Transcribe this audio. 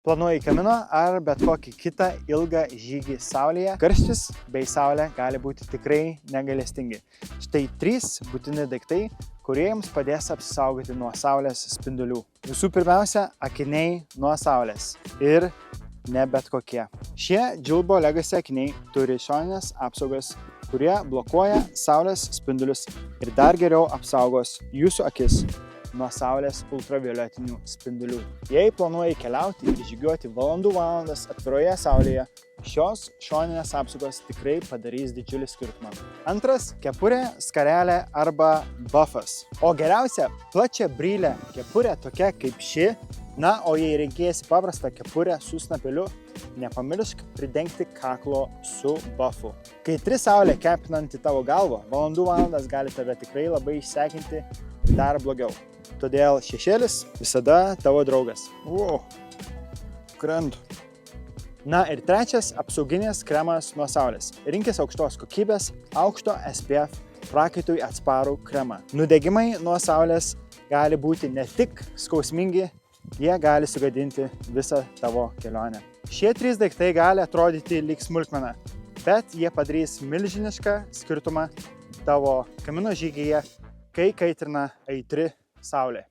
Planuoji kamino ar bet kokį kitą ilgą žygį saulėje, karštis bei saulė gali būti tikrai negailestingi. Štai 3 būtini daiktai, kurie jums padės apsisaugoti nuo saulės spindulių. Visų pirmiausia, akiniai nuo saulės ir ne bet kokie. Šie Julbo Legacy akiniai turi šoninės apsaugas, kurie blokuoja saulės spindulius ir dar geriau apsaugos jūsų akis nuo saulės ultravioletinių spindulių. Jei planuoji keliauti ir žygiuoti valandas atviroje saulėje, šios šoninės apsaugos tikrai padarys didžiulį skirtumą. Antras – kepurė, skarelė arba buffas. O geriausia – plačia brylė kepurė tokia kaip ši. Na, o jei reikėsi paprastą kepurę su snapeliu, nepamiršk pridengti kaklo su buffu. Kai saulė kepinanti tavo galvą, valandas gali tave tikrai labai išsekinti dar blogiau. Todėl šešėlis visada tavo draugas. Krentu. Na ir trečias – apsauginis kremas nuo saulės. Rinkis aukštos kokybės, aukšto SPF, prakaitui atsparų kremą. Nudegimai nuo saulės gali būti ne tik skausmingi, jie gali sugadinti visą tavo kelionę. Šie 3 daiktai gali atrodyti lyg smulkmena, bet jie padarys milžinišką skirtumą tavo kamino žygyje, kai kaitrina aitri saulė.